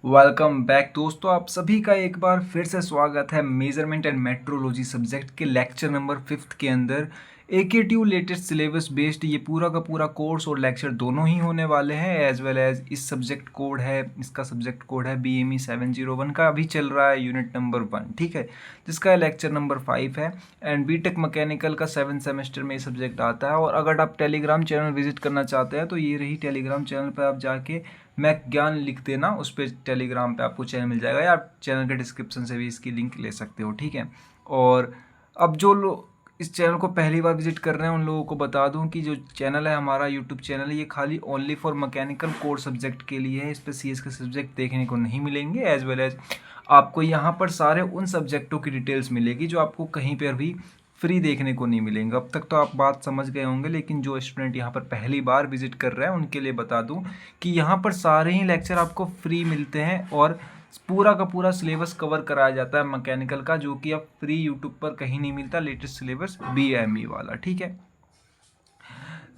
Welcome back दोस्तों, आप सभी का एक बार फिर से स्वागत है मेजरमेंट एंड मेट्रोलॉजी सब्जेक्ट के लेक्चर नंबर 5th के अंदर। AKTU लेटेस्ट सिलेबस बेस्ड ये पूरा का पूरा कोर्स और लेक्चर दोनों ही होने वाले हैं, एज वेल एज इस सब्जेक्ट कोड है, इसका सब्जेक्ट कोड है BME 701 का। अभी चल रहा है यूनिट नंबर 1, ठीक है, जिसका लेक्चर नंबर 5 है। एंड बीटेक मैकेनिकल का 7 सेमेस्टर में ये सब्जेक्ट आता है। और अगर आप टेलीग्राम चैनल विजिट करना चाहते हैं तो ये रही टेलीग्राम चैनल पर आप जाके मैक ज्ञान लिख देना, उस पर टेलीग्राम पे आपको चैनल मिल जाएगा, या आप चैनल के डिस्क्रिप्शन से भी इसकी लिंक ले सकते हो, ठीक है। और अब जो लोग इस चैनल को पहली बार विजिट कर रहे हैं उन लोगों को बता दूं कि जो चैनल है हमारा यूट्यूब चैनल है, ये खाली only for mechanical core subject के लिए है। इस पर CS के सब्जेक्ट देखने को नहीं मिलेंगे, एज वेल एज आपको यहाँ पर सारे उन सब्जेक्टों की डिटेल्स मिलेगी जो आपको कहीं पर भी फ्री देखने को नहीं मिलेंगे। अब तक तो आप बात समझ गए होंगे, लेकिन जो स्टूडेंट यहाँ पर पहली बार विजिट कर रहे हैं उनके लिए बता दूं कि यहाँ पर सारे ही लेक्चर आपको फ्री मिलते हैं और पूरा का पूरा सिलेबस कवर कराया जाता है मैकेनिकल का, जो कि अब फ्री यूट्यूब पर कहीं नहीं मिलता, लेटेस्ट सिलेबस BME वाला, ठीक है।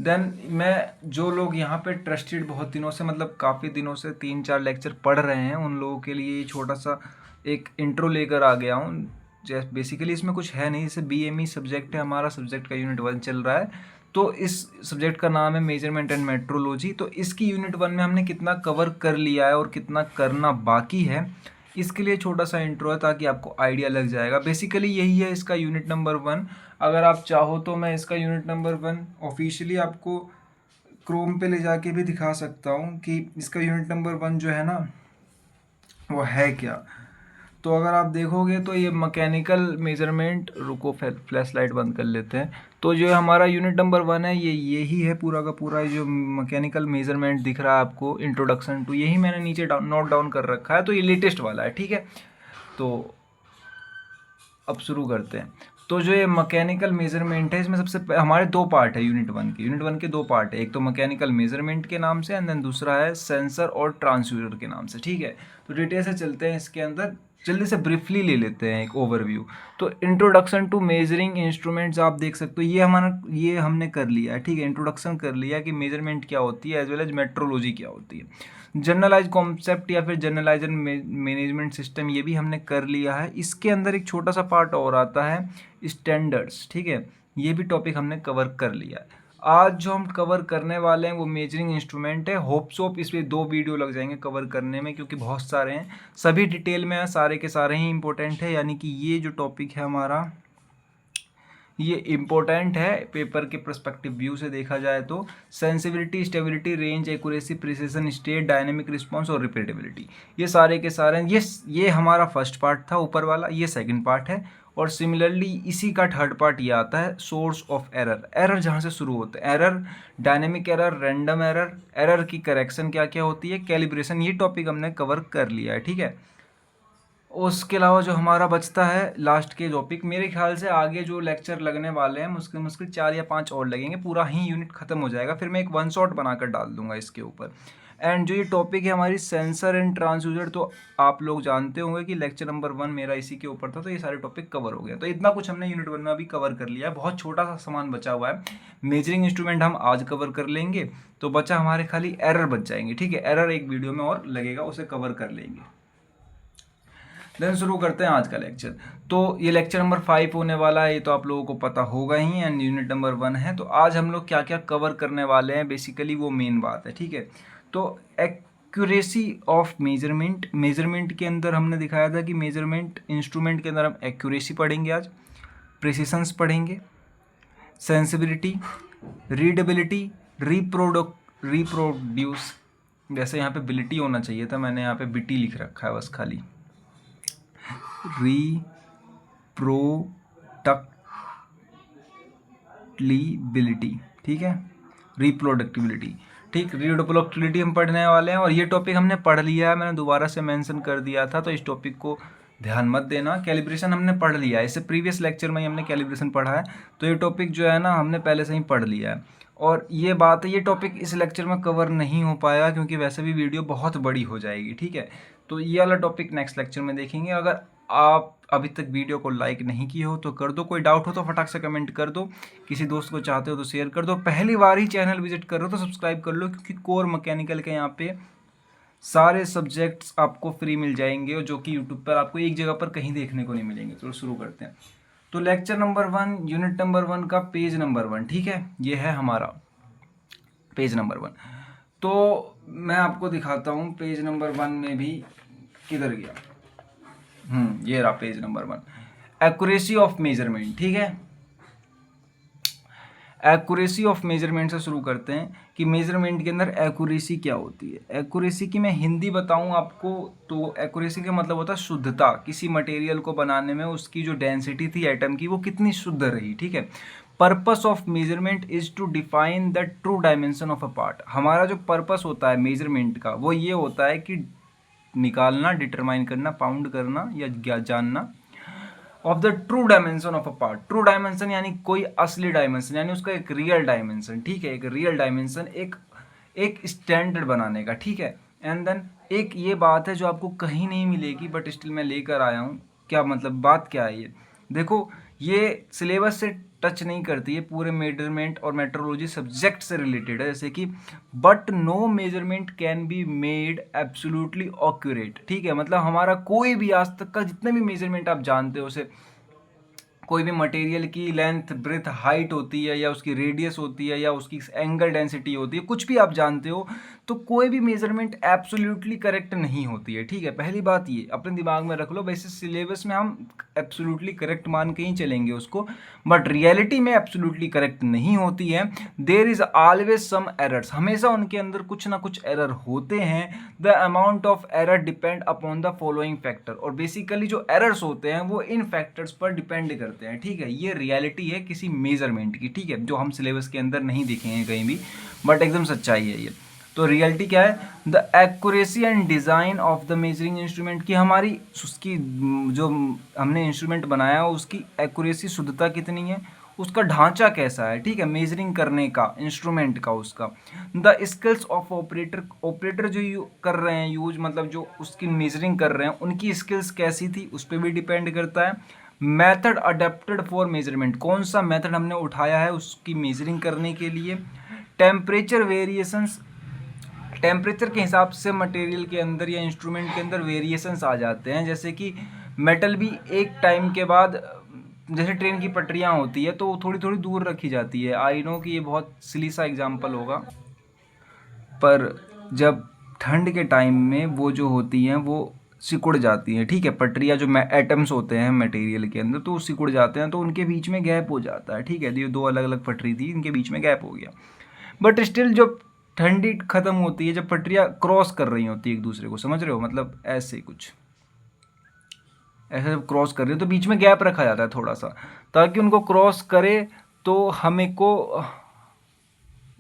देन मैं जो लोग यहाँ पे ट्रस्टेड बहुत दिनों से, मतलब काफ़ी दिनों से 3-4 लेक्चर पढ़ रहे हैं, उन लोगों के लिए छोटा सा एक इंट्रो लेकर आ गया हूँ। जैसे बेसिकली इसमें कुछ है नहीं, जैसे BME सब्जेक्ट है हमारा, सब्जेक्ट का यूनिट 1 चल रहा है, तो इस सब्जेक्ट का नाम है मेजरमेंट एंड मेट्रोलॉजी। तो इसकी यूनिट 1 में हमने कितना कवर कर लिया है और कितना करना बाकी है, इसके लिए छोटा सा इंट्रो है ताकि आपको आइडिया लग जाएगा। बेसिकली यही है इसका यूनिट नंबर 1। अगर आप चाहो तो मैं इसका यूनिट नंबर 1 ऑफिशियली आपको क्रोम पे ले जाके भी दिखा सकता हूँ कि इसका यूनिट नंबर 1 जो है ना वो है क्या। तो अगर आप देखोगे तो ये मैकेनिकल मेजरमेंट, रुको फ्लैश लाइट बंद कर लेते हैं। तो जो हमारा यूनिट नंबर 1 है ये यही है पूरा का पूरा, जो मैकेनिकल मेजरमेंट दिख रहा है आपको, इंट्रोडक्शन टू, यही मैंने नीचे नोट डाउन कर रखा है। तो ये लेटेस्ट वाला है, ठीक है। तो अब शुरू करते हैं। तो जो ये मैकेनिकल मेजरमेंट है, इसमें सबसे हमारे 2 पार्ट है यूनिट 1 के। यूनिट 1 के 2 पार्ट है, एक तो मैकेनिकल मेजरमेंट के नाम से एंड देन दूसरा है सेंसर और ट्रांसड्यूसर के नाम से, ठीक है। तो डिटेल से चलते हैं इसके अंदर, जल्दी से ब्रीफली ले लेते हैं एक ओवरव्यू। तो इंट्रोडक्शन टू मेजरिंग इंस्ट्रूमेंट्स आप देख सकते हो, ये हमने कर लिया है, ठीक है। इंट्रोडक्शन कर लिया कि मेजरमेंट क्या होती है एज वेल एज मेट्रोलॉजी क्या होती है। जनरलाइज कॉन्सेप्ट या फिर जनरलाइजर मैनेजमेंट सिस्टम, ये भी हमने कर लिया है। इसके अंदर एक छोटा सा पार्ट और आता है, स्टैंडर्ड्स, ठीक है। ये भी टॉपिक हमने कवर कर लिया है। आज जो हम कवर करने वाले हैं वो मेजरिंग इंस्ट्रूमेंट है। होप सोप इस पर 2 वीडियो लग जाएंगे कवर करने में, क्योंकि बहुत सारे हैं, सभी डिटेल में है, सारे के सारे ही इंपॉर्टेंट है। यानी कि ये जो टॉपिक है हमारा ये इम्पोर्टेंट है पेपर के पर्सपेक्टिव व्यू से देखा जाए तो। Sensibility, stability, range, accuracy, precision, state, dynamic response और रिपीटेबिलिटी, ये सारे के सारे ये हमारा फर्स्ट पार्ट था ऊपर वाला, ये सेकंड पार्ट है। और सिमिलरली इसी का थर्ड पार्ट ये आता है, सोर्स ऑफ एरर। एरर जहाँ से शुरू होता है, error, dynamic error, random error, error की करेक्शन क्या क्या होती है, कैलिब्रेशन, ये टॉपिक हमने कवर कर लिया है, ठीक है। उसके अलावा जो हमारा बचता है लास्ट के टॉपिक, मेरे ख्याल से आगे जो लेक्चर लगने वाले हैं मुश्किल मुश्किल 4 या 5 और लगेंगे, पूरा ही यूनिट खत्म हो जाएगा, फिर मैं एक 1 शॉट बनाकर डाल दूंगा इसके ऊपर। एंड जो ये टॉपिक है हमारी सेंसर एंड ट्रांसड्यूसर, तो आप लोग जानते होंगे कि लेक्चर नंबर 1 मेरा इसी के ऊपर था, तो ये सारे टॉपिक कवर हो गए। तो इतना कुछ हमने यूनिट 1 में अभी कवर कर लिया है, बहुत छोटा सा सामान बचा हुआ है। मेजरिंग इंस्ट्रूमेंट हम आज कवर कर लेंगे, तो बचा हमारे खाली एरर बच जाएंगे, ठीक है। एरर एक वीडियो में और लगेगा, उसे कवर कर लेंगे। देन शुरू करते हैं आज का लेक्चर। तो ये लेक्चर नंबर 5 होने वाला है, ये तो आप लोगों को पता होगा ही, एंड यूनिट नंबर 1 है। तो आज हम लोग क्या क्या कवर करने वाले हैं, बेसिकली वो मेन बात है, ठीक है। तो एक्यूरेसी ऑफ मेजरमेंट, मेजरमेंट के अंदर हमने दिखाया था कि मेजरमेंट इंस्ट्रूमेंट के अंदर हम एक्यूरेसी पढ़ेंगे आज, प्रिसिशंस पढ़ेंगे, सेंसिबिलिटी, रीडेबिलिटी, रिप्रोड्यूस, जैसे यहाँ पे बिलिटी होना चाहिए था, मैंने यहाँ पे बिटी लिख रखा है बस खाली, रिप्रोडक्टिबिलिटी, ठीक है, रिप्रोडक्टिबिलिटी, ठीक, रिप्रोडक्टिबिलिटी हम पढ़ने वाले हैं। और ये टॉपिक हमने पढ़ लिया है, मैंने दोबारा से मेंशन कर दिया था, तो इस टॉपिक को ध्यान मत देना। कैलिब्रेशन हमने पढ़ लिया है, इससे प्रीवियस लेक्चर में ही हमने कैलिब्रेशन पढ़ा है, तो ये टॉपिक जो है ना हमने पहले से ही पढ़ लिया है। और ये बात है, ये टॉपिक इस लेक्चर में कवर नहीं हो पाएगा क्योंकि वैसे भी वीडियो बहुत बड़ी हो जाएगी, ठीक है। तो ये वाला टॉपिक नेक्स्ट लेक्चर में देखेंगे। अगर आप अभी तक वीडियो को लाइक नहीं किए हो तो कर दो, कोई डाउट हो तो फटाक से कमेंट कर दो, किसी दोस्त को चाहते हो तो शेयर कर दो, पहली बार ही चैनल विजिट कर रहे हो तो सब्सक्राइब कर लो, क्योंकि कोर मैकेनिकल के यहाँ पे सारे सब्जेक्ट्स आपको फ्री मिल जाएंगे और जो कि यूट्यूब पर आपको एक जगह पर कहीं देखने को नहीं मिलेंगे। तो शुरू करते हैं। तो लेक्चर नंबर 1 यूनिट नंबर 1 का पेज नंबर 1, ठीक है, ये है हमारा पेज नंबर 1। तो मैं आपको दिखाता हूँ पेज नंबर 1 में भी किधर गया। ये रहा page number 1, accuracy of measurement, ठीक है। एक्यूरेसी ऑफ मेजरमेंट से शुरू करते हैं कि मेजरमेंट के अंदर एक्यूरेसी क्या होती है। एक्यूरेसी की मैं हिंदी बताऊं आपको तो एक्यूरेसी का मतलब होता है शुद्धता। किसी मटेरियल को बनाने में उसकी जो डेंसिटी थी एटम की वो कितनी शुद्ध रही, ठीक है। Purpose of measurement is to define the true dimension of a part. हमारा जो पर्पस होता है मेजरमेंट का वो ये होता है कि निकालना, डिटरमाइन करना, पाउंड करना या जानना of the true dimension of a part. True dimension यानी कोई असली डायमेंशन, यानी उसका एक रियल डायमेंशन, ठीक है, एक रियल डायमेंशन, एक स्टैंडर्ड बनाने का, ठीक है। एंड देन एक ये बात है जो आपको कहीं नहीं मिलेगी बट स्टिल मैं लेकर आया हूँ। क्या मतलब, बात क्या है ये देखो, ये सिलेबस से टच नहीं करती है, पूरे मेजरमेंट और मेट्रोलॉजी सब्जेक्ट से रिलेटेड है। जैसे कि but no measurement can be made absolutely accurate, ठीक है। मतलब हमारा कोई भी आज तक का जितने भी मेजरमेंट आप जानते हो, उसे कोई भी मटेरियल की लेंथ, ब्रेथ, हाइट होती है या उसकी रेडियस होती है या उसकी एंगल डेंसिटी होती है, कुछ भी आप जानते हो, तो कोई भी मेजरमेंट एब्सोल्युटली करेक्ट नहीं होती है, ठीक है। पहली बात ये अपने दिमाग में रख लो। वैसे सिलेबस में हम एब्सोल्युटली करेक्ट मान के ही चलेंगे उसको, बट रियलिटी में एब्सोल्युटली करेक्ट नहीं होती है। There is always some errors, हमेशा उनके अंदर कुछ ना कुछ एरर होते हैं। The amount of error depend upon the following factor, और बेसिकली जो एरर्स होते हैं वो इन फैक्टर्स पर डिपेंड करते हैं, ठीक है। ये रियलिटी है किसी मेजरमेंट की, ठीक है, जो हम सिलेबस के अंदर नहीं देखेंगे कहीं भी, बट एकदम सच्चाई है ये। तो रियलिटी क्या है, the accuracy and design of the measuring instrument, की हमारी उसकी जो हमने इंस्ट्रूमेंट बनाया उसकी एक्यूरेसी, शुद्धता कितनी है, उसका ढांचा कैसा है, ठीक है, मेजरिंग करने का इंस्ट्रूमेंट का उसका। The skills of operator, operator जो कर रहे हैं यूज, मतलब जो उसकी मेजरिंग कर रहे हैं उनकी स्किल्स कैसी थी, उस पर भी डिपेंड करता है। मेथड अडेप्टेड फॉर मेजरमेंट, कौन सा मेथड हमने उठाया है उसकी मेजरिंग करने के लिए। टेम्परेचर वेरिएशंस, टेम्परेचर के हिसाब से मटेरियल के अंदर या इंस्ट्रूमेंट के अंदर वेरिएशंस आ जाते हैं। जैसे कि मेटल भी एक टाइम के बाद, जैसे ट्रेन की पटरियां होती है तो वो थोड़ी थोड़ी दूर रखी जाती है। आई नो कि ये बहुत सिली सा एग्जांपल होगा, पर जब ठंड के टाइम में वो जो होती हैं वो सिकुड़ जाती हैं, ठीक है, पटरियाँ जो एटम्स होते हैं मटेरियल के अंदर तो वो सिकुड़ जाते हैं, तो उनके बीच में गैप हो जाता है, ठीक है। ये दो अलग अलग पटरी थी, इनके बीच में गैप हो गया, बट स्टिल जब ठंडी खत्म होती है, जब पटरियाँ क्रॉस कर रही होती है एक दूसरे को, समझ रहे हो, मतलब ऐसे कुछ ऐसे जब क्रॉस कर रही हो तो बीच में गैप रखा जाता है थोड़ा सा, ताकि उनको क्रॉस करे। तो हमें को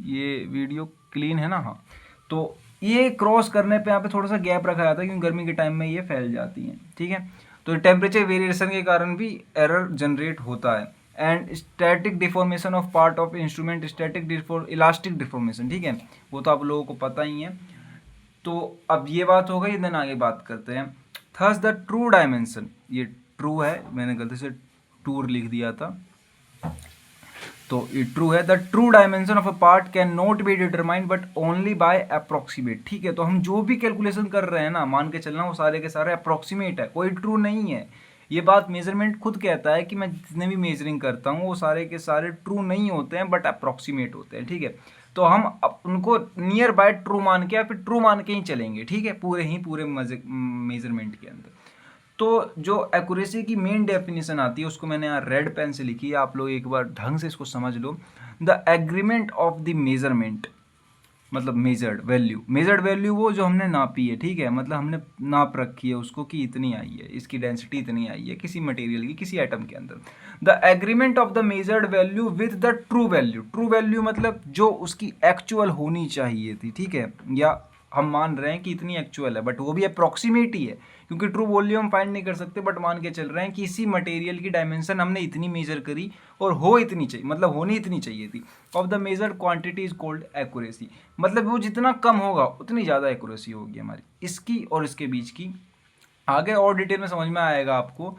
ये वीडियो क्लीन है ना, हाँ, तो ये क्रॉस करने पे यहाँ पे थोड़ा सा गैप रखा जाता है क्योंकि गर्मी के टाइम में ये फैल जाती हैं, ठीक है। तो टेम्परेचर वेरिएशन के कारण भी एरर जनरेट होता है। And static deformation of part of instrument, static elastic deformation, ठीक है, वो तो आप लोगों को पता ही है। तो अब ये बात हो गई, देन आगे बात करते हैं। थस द ट्रू डायमेंशन, ये ट्रू है, मैंने गलती से टूर लिख दिया था, तो ये ट्रू है। The true dimension of a part can not be determined but only by approximate, ठीक है। तो हम जो भी कैलकुलेशन कर रहे हैं ना, मान के चलना वो सारे के सारे अप्रोक्सीमेट है, कोई ट्रू नहीं है। ये बात मेजरमेंट खुद कहता है कि मैं जितने भी मेजरिंग करता हूँ वो सारे के सारे ट्रू नहीं होते हैं बट अप्रोक्सीमेट होते हैं, ठीक है। तो हम उनको नियर बाय ट्रू मान के या फिर ट्रू मान के ही चलेंगे, ठीक है, पूरे मेजरमेंट के अंदर। तो जो एक्यूरेसी की मेन डेफिनेशन आती है उसको मैंने यहाँ रेड पेन से लिखी है, आप लोग एक बार ढंग से इसको समझ लो। The agreement of the measurement, मतलब मेजर्ड वैल्यू वो जो हमने नापी है, ठीक है, मतलब हमने नाप रखी है उसको कि इतनी आई है, इसकी डेंसिटी इतनी आई है किसी मटेरियल की, किसी एटम के अंदर। The agreement of the measured value with the true value, true value मतलब जो उसकी एक्चुअल होनी चाहिए थी, ठीक है, या हम मान रहे हैं कि इतनी एक्चुअल है बट वो भी अप्रॉक्सीमेट ही है क्योंकि ट्रू वॉल्यूम हम फाइंड नहीं कर सकते, बट मान के चल रहे हैं कि इसी मटेरियल की डायमेंशन हमने इतनी मेजर करी और हो इतनी चाहिए, मतलब होनी इतनी चाहिए थी। Of the measured quantity is called accuracy, मतलब वो जितना कम होगा उतनी ज़्यादा एक्यूरेसी होगी हमारी इसकी और इसके बीच की। आगे और डिटेल में समझ में आएगा आपको।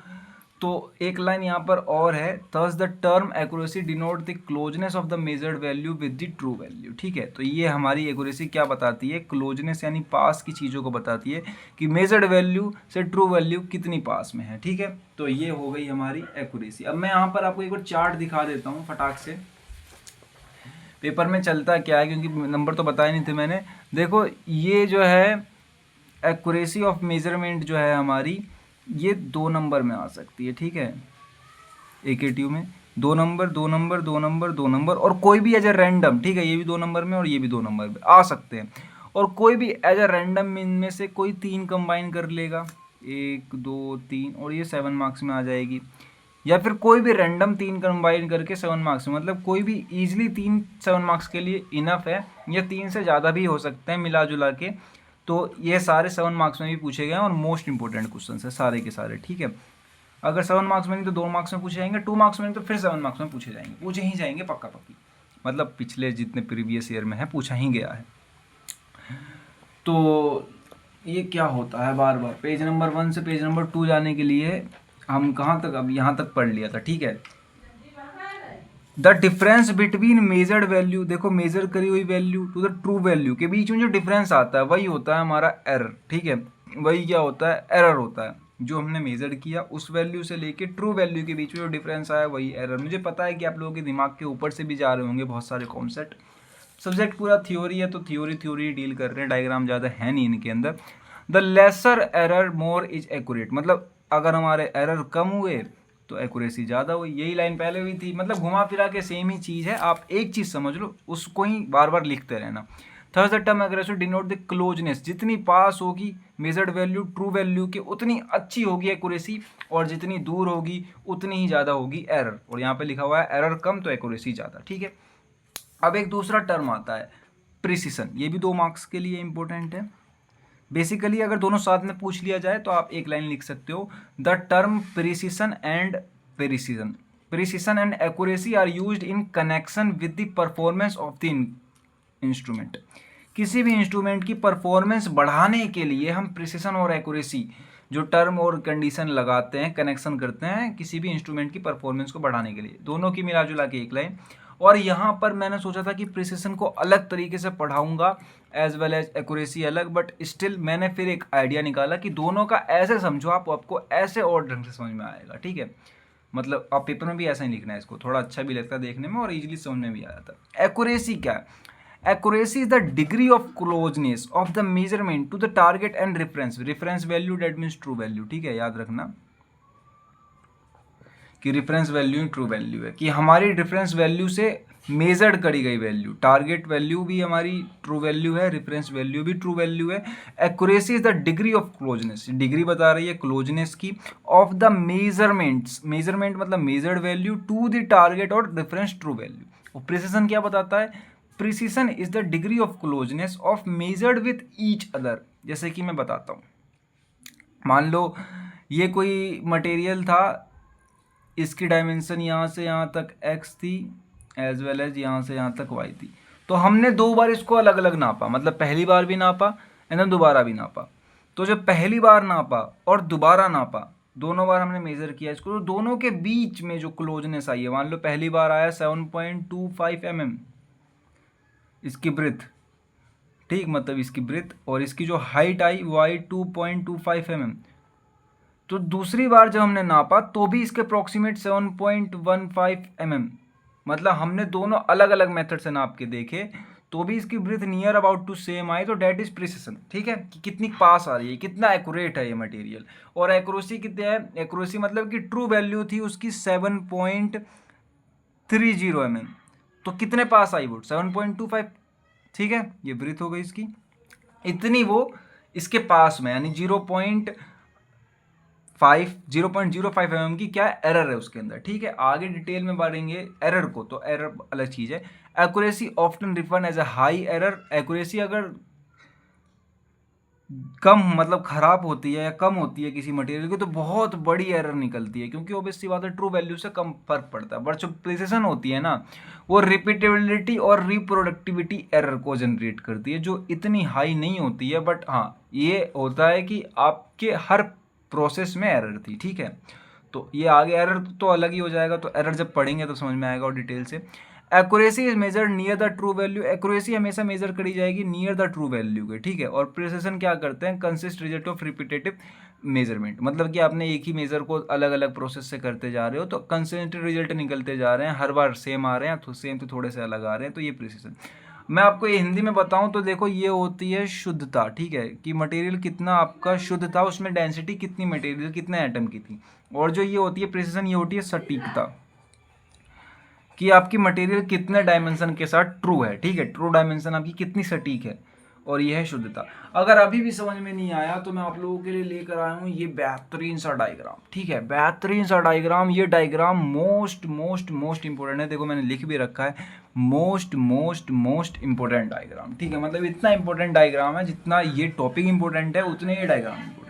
तो एक लाइन यहाँ पर और है, thus the term accuracy denote the closeness of the measured value with the true value. ठीक है, तो ये हमारी एक्यूरेसी क्या बताती है, क्लोजनेस यानी पास की चीज़ों को बताती है कि मेजर्ड वैल्यू से ट्रू वैल्यू कितनी पास में है। ठीक है, तो ये हो गई हमारी एक्यूरेसी। अब मैं यहाँ पर आपको एक बार चार्ट दिखा देता हूँ फटाक से, पेपर में चलता क्या है, क्योंकि नंबर तो बताए नहीं थे मैंने। देखो ये जो है एक्यूरेसी ऑफ मेजरमेंट जो है हमारी, ये 2 नंबर में आ सकती है। ठीक है, AKTU में 2 नंबर 2 नंबर 2 नंबर 2 नंबर, और कोई भी एज ए रैंडम। ठीक है, ये भी 2 नंबर में और ये भी 2 नंबर में आ सकते हैं, और कोई भी एज ए रैंडम इनमें से कोई 3 कंबाइन कर लेगा, 1 2 3, और ये 7 मार्क्स में आ जाएगी। या फिर कोई भी रैंडम 3 कंबाइन करके 7 मार्क्स में, मतलब कोई भी ईजिली 3 7 मार्क्स के लिए इनफ है, या 3 से ज़्यादा भी हो सकते हैं मिला जुला के। तो ये सारे 7 मार्क्स में भी पूछे गए हैं और मोस्ट इंपॉर्टेंट क्वेश्चन है सारे के सारे। ठीक है, अगर 7 मार्क्स में नहीं तो 2 मार्क्स में पूछे जाएंगे, 2 मार्क्स में नहीं तो फिर 7 मार्क्स में पूछे ही जाएंगे पक्का पक्की, मतलब पिछले जितने प्रीवियस ईयर में है पूछा ही गया है। तो ये क्या होता है, बार बार पेज नंबर 1 से पेज नंबर 2 जाने के लिए हम कहाँ तक, अब यहाँ तक पढ़ लिया था। ठीक है, the difference between measured value, देखो मेजर करी हुई value to the true value के बीच में जो डिफरेंस आता है वही होता है हमारा एरर। ठीक है, वही क्या होता है, एरर होता है। जो हमने मेजर किया उस वैल्यू से लेके ट्रू वैल्यू के बीच में जो डिफरेंस आया वही एरर। मुझे पता है कि आप लोगों के दिमाग के ऊपर से भी जा रहे होंगे बहुत सारे कॉन्सेप्ट, सब्जेक्ट पूरा थ्योरी है तो थ्योरी डील कर रहे हैं, डायग्राम ज़्यादा है नहीं इनके अंदर। The lesser error more is accurate, मतलब अगर हमारे एरर कम हुए तो एक्यूरेसी ज़्यादा हुई। यही लाइन पहले हुई थी, मतलब घुमा फिरा के सेम ही चीज़ है, आप एक चीज़ समझ लो उसको ही बार बार लिखते रहना। Third the term accuracy denote the closeness, जितनी पास होगी मेजर्ड वैल्यू ट्रू वैल्यू के उतनी अच्छी होगी एक्यूरेसी, और जितनी दूर होगी उतनी ही ज़्यादा होगी एरर। और यहाँ पे लिखा हुआ है एरर कम तो एक्यूरेसी ज़्यादा। ठीक है, अब एक दूसरा टर्म आता है प्रिसिशन, ये भी 2 मार्क्स के लिए इंपॉर्टेंट है। बेसिकली अगर दोनों साथ में पूछ लिया जाए तो आप एक लाइन लिख सकते हो, the term precision and accuracy are used in connection with the performance of the instrument. किसी भी इंस्ट्रूमेंट की परफॉर्मेंस बढ़ाने के लिए हम प्रिसिशन और एक्यूरेसी जो टर्म और कंडीशन लगाते हैं, कनेक्शन करते हैं किसी भी इंस्ट्रूमेंट की परफॉर्मेंस को बढ़ाने के लिए, दोनों की मिला जुला के एक लाइन। और यहाँ पर मैंने सोचा था कि प्रिसिशन को अलग तरीके से पढ़ाऊंगा एज वेल एज एक्यूरेसी अलग, बट स्टिल मैंने फिर एक आइडिया निकाला कि दोनों का ऐसे समझो आपको ऐसे और ढंग से समझ में आएगा। ठीक है, मतलब आप पेपर में भी ऐसा ही लिखना है, इसको थोड़ा अच्छा भी लगता है देखने में और इजीली समझ में भी आ जाता है। एक्यूरेसी क्या है, accuracy is the degree of closeness of the measurement to the target and reference value, that means true value. ठीक है, याद रखना कि रेफरेंस वैल्यू ट्रू वैल्यू है, कि हमारी रेफरेंस वैल्यू से मेजर्ड करी गई वैल्यू, टारगेट वैल्यू भी हमारी ट्रू वैल्यू है, रेफरेंस वैल्यू भी ट्रू वैल्यू है। Accuracy is the degree of closeness, degree बता रही है क्लोजनेस की, ऑफ द मेजरमेंट्स, मेजरमेंट मतलब measured value to the target और रेफरेंस ट्रू वैल्यू। और प्रिसिशन क्या बताता है, precision is the degree of closeness of measured with each other. जैसे कि मैं बताता हूँ, मान लो ये कोई मटेरियल था, इसकी डायमेंशन यहाँ से यहाँ तक x थी एज वेल एज यहाँ से यहाँ तक y थी, तो हमने 2 बार इसको अलग अलग नापा, मतलब पहली बार भी नापा एंड दोबारा भी नापा। तो जब पहली बार नापा और दोबारा नापा, दोनों बार हमने मेजर किया इसको, तो दोनों के बीच में जो क्लोजनेस आई है, मान लो पहली बार आया 7.25 mm इसकी ब्रेथ, ठीक, मतलब इसकी ब्रेथ, और इसकी जो हाइट आई वो आई 2.25 mm। तो दूसरी बार जब हमने नापा तो भी इसके अप्रॉक्सीमेट 7.15 mm, मतलब हमने दोनों अलग अलग मेथड से नाप के देखे तो भी इसकी breadth near about to same आई, तो डेट इज प्रिसिशन। ठीक है, कि कितनी पास आ रही है, कितना एक्यूरेट है ये मटेरियल। और एक्यूरेसी कितनी है, एक्यूरेसी मतलब कि ट्रू वैल्यू थी उसकी 7.30 mm, तो कितने पास आई वो 7.25। ठीक है, ये ब्रीथ हो गई इसकी, इतनी वो इसके पास में, यानी 0.05 mm की क्या एरर है उसके अंदर। ठीक है, आगे डिटेल में बढ़ेंगे एरर को, तो एरर अलग चीज़ है। Accuracy often referred as a high error, accuracy अगर कम मतलब खराब होती है या कम होती है किसी मटेरियल की तो बहुत बड़ी एरर निकलती है, क्योंकि ऑब्वियसली बात है ट्रू वैल्यू से कम फर्क पड़ता है। बट जो प्रिसिशन होती है ना, वो रिपीटेबिलिटी और रिप्रोडक्टिविटी एरर को जनरेट करती है, जो इतनी हाई नहीं होती है, बट हाँ ये होता है कि आपके हर प्रोसेस में एरर थी। ठीक है, तो ये आगे एरर तो अलग ही हो जाएगा, तो एरर जब पढ़ेंगे तो समझ में आएगा और डिटेल से। Accuracy is measured near the true value, accuracy हमेशा मेजर करी जाएगी नियर द ट्रू वैल्यू के, ठीक है। और प्रिसिशन क्या करते हैं, consist result of repetitive measurement, मतलब कि आपने एक ही मेजर को अलग अलग प्रोसेस से करते जा रहे हो तो कंसिस्टेंट रिजल्ट निकलते जा रहे हैं, हर बार सेम आ रहे हैं, तो सेम तो थोड़े से अलग आ रहे हैं, तो ये प्रिसिशन। मैं आपको ये हिंदी में बताऊं तो देखो ये होती है शुद्धता, ठीक है, कि मटेरियल कितना आपका शुद्ध था, उसमें डेंसिटी कितनी मटेरियल कितने एटम की थी। और जो ये होती है प्रिसिशन, ये होती है सटीकता, कि आपकी मटेरियल कितने डायमेंशन के साथ ट्रू है, ठीक है, ट्रू डायमेंशन आपकी कितनी सटीक है, और ये है शुद्धता। अगर अभी भी समझ में नहीं आया तो मैं आप लोगों के लिए लेकर आया हूँ ये बेहतरीन सा डायग्राम, ठीक है, बेहतरीन सा डायग्राम। ये diagram most most most important है, देखो मैंने लिख भी रखा है, most most most important diagram, ठीक है, मतलब इतना इंपॉर्टेंट डायग्राम है, जितना ये टॉपिक इंपॉर्टेंट है उतने ये डायग्राम इंपॉर्टेंट।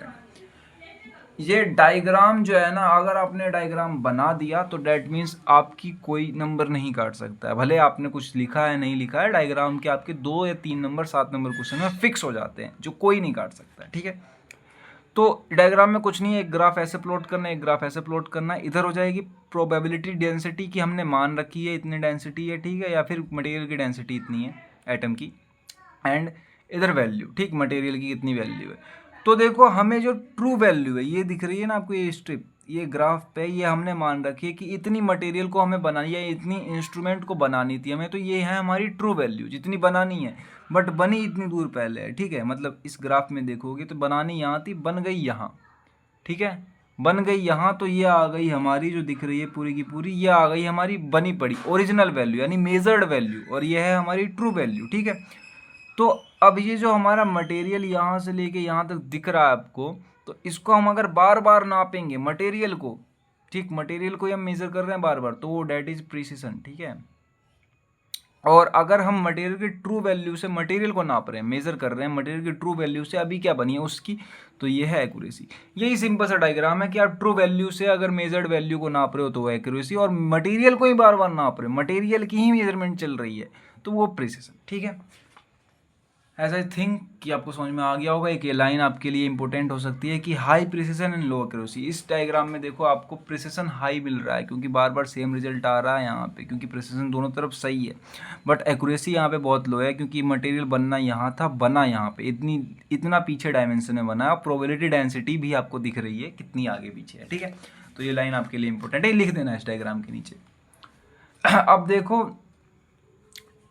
ये डायग्राम जो है ना, अगर आपने डायग्राम बना दिया तो डैट मीन्स आपकी कोई नंबर नहीं काट सकता है, भले आपने कुछ लिखा है नहीं लिखा है, डायग्राम के आपके 2 या 3 नंबर 7 नंबर क्वेश्चन में फिक्स हो जाते हैं, जो कोई नहीं काट सकता है, ठीक है। तो डायग्राम में कुछ नहीं है, एक ग्राफ ऐसे प्लॉट करना है, एक ग्राफ ऐसे प्लॉट करना है, इधर हो जाएगी प्रोबेबिलिटी डेंसिटी की हमने मान रखी है, इतनी डेंसिटी है, ठीक है, या फिर मटेरियल की डेंसिटी इतनी है एटम की, एंड इधर वैल्यू, ठीक, मटेरियल की कितनी वैल्यू है। तो देखो हमें जो ट्रू वैल्यू है ये दिख रही है ना आपको, ये स्ट्रिप, ये ग्राफ पे ये हमने मान रखी है कि इतनी मटेरियल को हमें बनानी है, इतनी इंस्ट्रूमेंट को बनानी थी हमें, तो ये है हमारी ट्रू वैल्यू जितनी बनानी है, बट बनी इतनी दूर पहले है, ठीक है, मतलब इस ग्राफ में देखोगे तो बनानी यहाँ थी, बन गई यहाँ, ठीक है, बन गई यहाँ, तो ये आ गई हमारी जो दिख रही है पूरी की पूरी, ये आ गई हमारी बनी पड़ी ओरिजिनल वैल्यू यानी मेजर्ड वैल्यू, और ये है हमारी ट्रू वैल्यू, ठीक है। तो अब ये जो हमारा मटेरियल यहाँ से लेके यहाँ तक दिख रहा है आपको, तो इसको हम अगर बार बार नापेंगे मटेरियल को, ठीक, मटेरियल को हम मेजर कर रहे हैं बार बार, तो वो डेट इज प्रिसिशन, ठीक है। और अगर हम मटेरियल की ट्रू वैल्यू से मटेरियल को नाप रहे हैं, मेजर कर रहे हैं मटेरियल की ट्रू वैल्यू से अभी क्या बनी है उसकी, तो ये है एक्यूरेसी। यही सिंपल सा डायग्राम है कि आप ट्रू वैल्यू से अगर मेजर्ड वैल्यू को नाप रहे हो तो वो एक्यूरेसी, और मटेरियल को ही बार बार नाप रहे हो, मटेरियल की ही मेजरमेंट चल रही है, तो वो प्रिसिशन, ठीक है। एज आई थिंक कि आपको समझ में आ गया होगा। एक ये लाइन आपके लिए इंपॉर्टेंट हो सकती है कि high precision and low accuracy. इस डायग्राम में देखो आपको प्रिसिशन हाई मिल रहा है क्योंकि बार बार सेम रिजल्ट आ रहा है यहाँ पे, क्योंकि प्रिसिशन दोनों तरफ सही है, बट एक्यूरेसी यहाँ पे बहुत लो है क्योंकि मटेरियल बनना यहाँ था, बना यहाँ पे इतना पीछे डायमेंशन में बना है, प्रोबेबिलिटी डेंसिटी भी आपको दिख रही है कितनी आगे पीछे है, ठीक है। तो ये लाइन आपके लिए इंपॉर्टेंट है, लिख देना इस डायग्राम के नीचे। अब देखो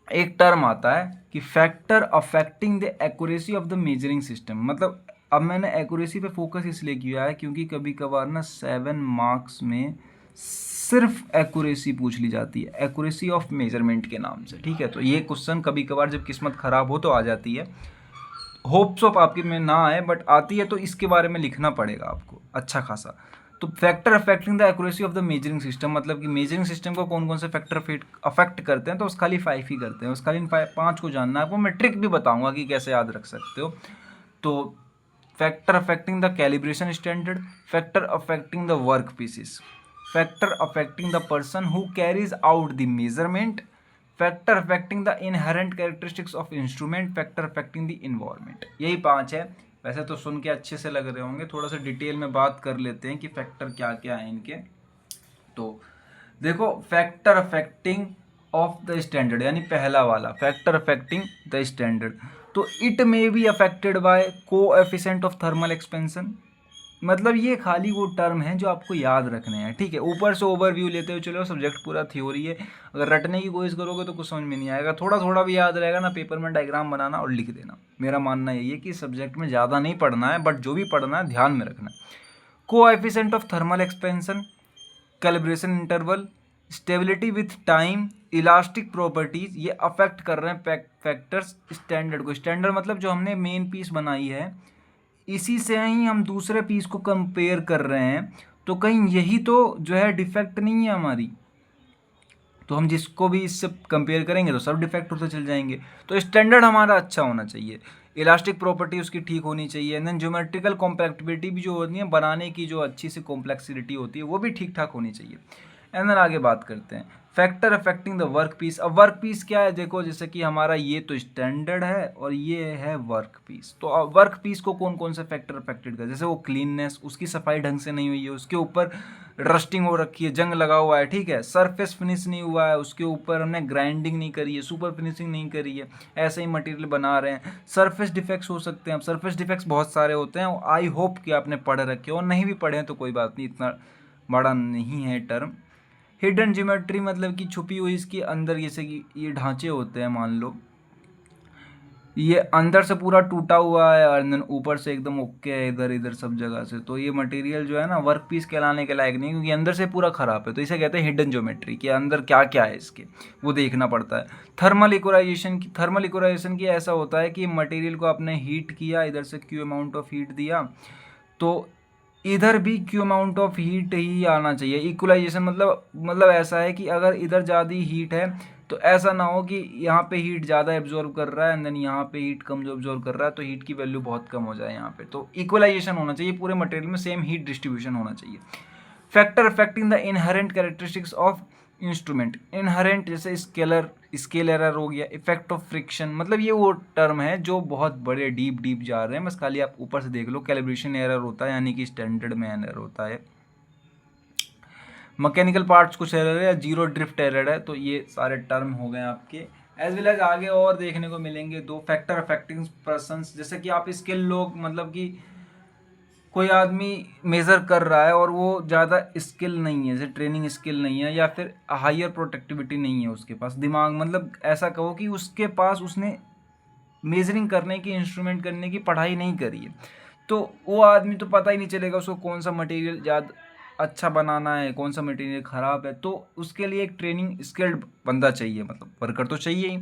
एक टर्म आता है कि factor affecting the accuracy of the measuring system, मतलब अब मैंने एक्यूरेसी पे फोकस इसलिए किया है क्योंकि कभी कभार ना 7 मार्क्स में सिर्फ एक्यूरेसी पूछ ली जाती है, एक्यूरेसी ऑफ मेजरमेंट के नाम से, ठीक है। तो ये क्वेश्चन कभी कभार जब किस्मत खराब हो तो आ जाती है, होप्स ऑफ आपके में ना आए, बट आती है तो इसके बारे में लिखना पड़ेगा आपको अच्छा खासा। तो factor affecting the accuracy of the measuring system, मतलब कि मेजरिंग सिस्टम को कौन कौन से फैक्टर अफेक्ट करते हैं, तो उस खाली 5 ही करते हैं, उस खाली 5 को जानना है आपको। मैं ट्रिक भी बताऊंगा कि कैसे याद रख सकते हो। तो factor affecting the calibration standard, factor affecting the work pieces, factor affecting the person who carries out the measurement, factor affecting the inherent characteristics of instrument, factor affecting the environment. यही 5 है। वैसे तो सुन के अच्छे से लग रहे होंगे, थोड़ा सा डिटेल में बात कर लेते हैं कि फैक्टर क्या क्या है इनके। तो देखो factor affecting of the standard यानी पहला वाला फैक्टर अफेक्टिंग द स्टैंडर्ड, तो it may be affected by coefficient of thermal expansion, मतलब ये खाली वो टर्म है जो आपको याद रखने हैं, ठीक है। ऊपर से ओवरव्यू लेते हुए चलो, सब्जेक्ट पूरा थ्योरी है, अगर रटने की कोशिश करोगे तो कुछ समझ में नहीं आएगा, थोड़ा थोड़ा भी याद रहेगा ना, पेपर में डायग्राम बनाना और लिख देना। मेरा मानना यही है कि सब्जेक्ट में ज़्यादा नहीं पढ़ना है, बट जो भी पढ़ना है ध्यान में रखना है। Coefficient of thermal expansion, calibration interval, stability with time, elastic properties, ये अफेक्ट कर रहे हैं फैक्टर्स स्टैंडर्ड को। स्टैंडर्ड मतलब जो हमने मेन पीस बनाई है इसी से ही हम दूसरे पीस को कंपेयर कर रहे हैं, तो कहीं यही तो जो है डिफेक्ट नहीं है हमारी, तो हम जिसको भी इससे कंपेयर करेंगे तो सब डिफेक्ट होते चल जाएंगे। तो स्टैंडर्ड हमारा अच्छा होना चाहिए, इलास्टिक प्रॉपर्टी उसकी ठीक होनी चाहिए, एंड देन ज्योमेट्रिकल कॉम्पैक्टिबिलिटी भी जो होती है बनाने की, जो अच्छी सी कॉम्प्लेक्सिटी होती है वो भी ठीक ठाक होनी चाहिए। एंड देन आगे बात करते हैं factor affecting the work piece. अब वर्क पीस क्या है, देखो जैसे कि हमारा ये तो स्टैंडर्ड है और ये है वर्क पीस। तो अब वर्क पीस को कौन कौन से फैक्टर अफेक्टेड कर, जैसे वो क्लीननेस, उसकी सफाई ढंग से नहीं हुई है, उसके ऊपर रस्टिंग हो रखी है, जंग लगा हुआ है, ठीक है, सरफेस फिनिश नहीं हुआ है, उसके ऊपर हमने ग्राइंडिंग नहीं करी है, सुपर फिनिशिंग नहीं करी है, ऐसे ही मटेरियल बना रहे हैं। सरफेस डिफेक्ट्स हो सकते हैं। अब सरफेस डिफेक्ट्स बहुत सारे होते हैं, आई होप कि आपने पढ़ रखे हो, और नहीं भी पढ़े हैं तो कोई बात नहीं, इतना बड़ा नहीं है टर्म। हिडन ज्योमेट्री मतलब कि छुपी हुई इसके अंदर, जैसे कि ये ढांचे होते हैं, मान लो ये अंदर से पूरा टूटा हुआ है और देन ऊपर से एकदम ओके है इधर इधर सब जगह से, तो ये मटेरियल जो है ना वर्क पीस कहलाने के लायक नहीं, क्योंकि अंदर से पूरा खराब है। तो इसे कहते हैं हिडन ज्योमेट्री, कि अंदर क्या क्या है इसके, वो देखना पड़ता है। थर्मल इक्वलाइजेशन की ऐसा होता है कि मटेरियल को आपने हीट किया, इधर से क्यू अमाउंट ऑफ हीट दिया, तो इधर भी क्यू अमाउंट ऑफ हीट ही आना चाहिए। इक्वलाइजेशन मतलब ऐसा है कि अगर इधर ज़्यादा हीट है तो ऐसा ना हो कि यहाँ पे हीट ज़्यादा एब्जॉर्ब कर रहा है एंड देन यहाँ पे हीट कम जो एब्जॉर्ब कर रहा है, तो हीट की वैल्यू बहुत कम हो जाए यहाँ पे। तो इक्वलाइजेशन होना चाहिए, पूरे मटेरियल में सेम हीट डिस्ट्रीब्यूशन होना चाहिए। Factor affecting the inherent characteristics of instrument. Inherent जैसे स्केल एरर हो गया, इफेक्ट ऑफ फ्रिक्शन, मतलब ये वो टर्म है जो बहुत बड़े डीप जा रहे हैं, बस खाली आप ऊपर से देख लो। कैलिब्रेशन एरर होता है, यानी कि स्टैंडर्ड में एरर होता है। मैकेनिकल पार्ट्स कुछ एरर है या जीरो ड्रिफ्ट एरर है, तो ये सारे टर्म हो गए आपके। एज वेल एज आगे और देखने को मिलेंगे दो फैक्टर अफेक्टिंग पर्सन्स, जैसे कि आप स्किल लोग, मतलब कि कोई आदमी मेज़र कर रहा है और वो ज़्यादा स्किल नहीं है, जैसे ट्रेनिंग स्किल नहीं है या फिर हायर प्रोडक्टिविटी नहीं है उसके पास, दिमाग मतलब ऐसा कहो कि उसके पास उसने मेजरिंग करने की, इंस्ट्रूमेंट करने की पढ़ाई नहीं करी है, तो वो आदमी तो पता ही नहीं चलेगा उसको कौन सा मटेरियल ज़्यादा अच्छा बनाना है, कौन सा मटेरियल ख़राब है। तो उसके लिए एक ट्रेनिंग स्किल्ड बंदा चाहिए, मतलब वर्कर तो चाहिए ही।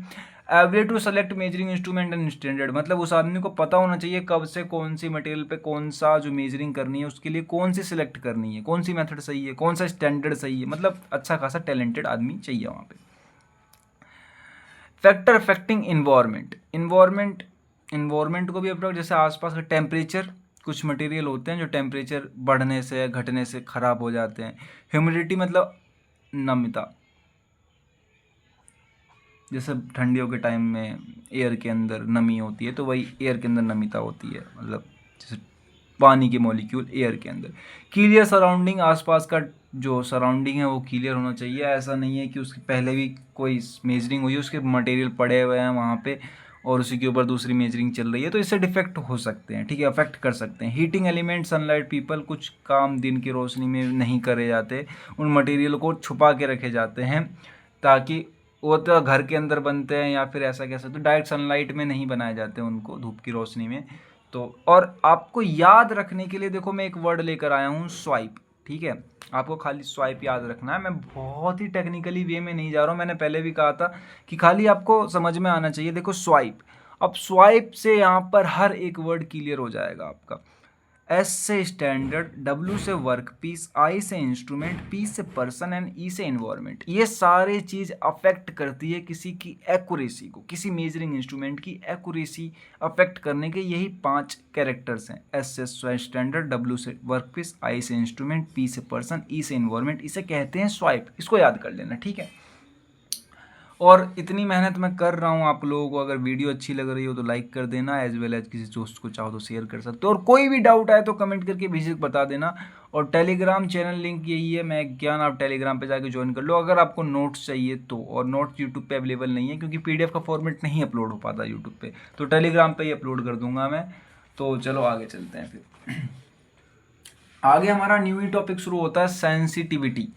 Ability to select measuring instrument and standard, मतलब उस आदमी को पता होना चाहिए कब से कौन सी मटेरियल पे कौन सा जो मेजरिंग करनी है उसके लिए कौन सी सिलेक्ट करनी है, कौन सी मेथड सही है, कौन सा स्टैंडर्ड सही है, मतलब अच्छा खासा टैलेंटेड आदमी चाहिए वहाँ पे। फैक्टर अफेक्टिंग इन्वायरमेंट को भी अपना, जैसे आसपास का टेम्परेचर, कुछ मटेरियल होते हैं जो टेम्परेचर बढ़ने से घटने से ख़राब हो जाते हैं। ह्यूमिडिटी मतलब नम्यता, जैसे ठंडियों के टाइम में एयर के अंदर नमी होती है, तो वही एयर के अंदर नमीता होती है, मतलब जैसे पानी के मॉलिक्यूल एयर के अंदर। क्लियर सराउंडिंग, आसपास का जो सराउंडिंग है वो क्लियर होना चाहिए, ऐसा नहीं है कि उसके पहले भी कोई मेजरिंग हुई है, उसके मटेरियल पड़े हुए हैं वहाँ पे और उसी के ऊपर दूसरी मेजरिंग चल रही है, तो इससे डिफेक्ट हो सकते हैं, ठीक है, अफेक्ट कर सकते हैं। हीटिंग एलिमेंट, सनलाइट पीपल, कुछ काम दिन की रोशनी में नहीं करे जाते, उन मटेरियल को छुपा के रखे जाते हैं, ताकि वो तो घर के अंदर बनते हैं या फिर ऐसा कैसा, तो डायरेक्ट सनलाइट में नहीं बनाए जाते उनको, धूप की रोशनी में। तो और आपको याद रखने के लिए देखो मैं एक वर्ड लेकर आया हूँ, स्वाइप, ठीक है, आपको खाली स्वाइप याद रखना है। मैं बहुत ही टेक्निकली वे में नहीं जा रहा हूँ, मैंने पहले भी कहा था कि खाली आपको समझ में आना चाहिए। देखो स्वाइप, अब स्वाइप से यहाँ पर हर एक वर्ड क्लियर हो जाएगा आपका। एस से स्टैंडर्ड, डब्ल्यू से वर्क पीस, आई से इंस्ट्रूमेंट, पी से पर्सन एंड ई से इन्वायरमेंट, ये सारे चीज़ अफेक्ट करती है किसी की एक्यूरेसी को, किसी मेजरिंग इंस्ट्रूमेंट की एक्यूरेसी अफेक्ट करने के यही 5 कैरेक्टर्स हैं। एस से स्टैंडर्ड, डब्ल्यू से वर्क पीस, आई से इंस्ट्रूमेंट, पी से पर्सन, ई से इन्वायरमेंट, इसे कहते हैं स्वाइप। इसको याद कर लेना, ठीक है। और इतनी मेहनत मैं कर रहा हूँ आप लोगों को, अगर वीडियो अच्छी लग रही हो तो लाइक कर देना, एज वेल एज किसी दोस्त को चाहो तो शेयर कर सकते हो, और कोई भी डाउट आए तो कमेंट करके बेझिझक बता देना। और टेलीग्राम चैनल लिंक यही है, मैं ज्ञान, आप टेलीग्राम पे जाके ज्वाइन कर लो अगर आपको नोट्स चाहिए तो। और नोट्स यूट्यूब पे अवेलेबल नहीं है क्योंकि पीडीएफ का फॉर्मेट नहीं अपलोड हो पाता यूट्यूब पे, तो टेलीग्राम पे ही अपलोड कर दूंगा मैं। तो चलो आगे चलते हैं फिर। आगे हमारा न्यू ही टॉपिक शुरू होता है, सेंसिटिविटी,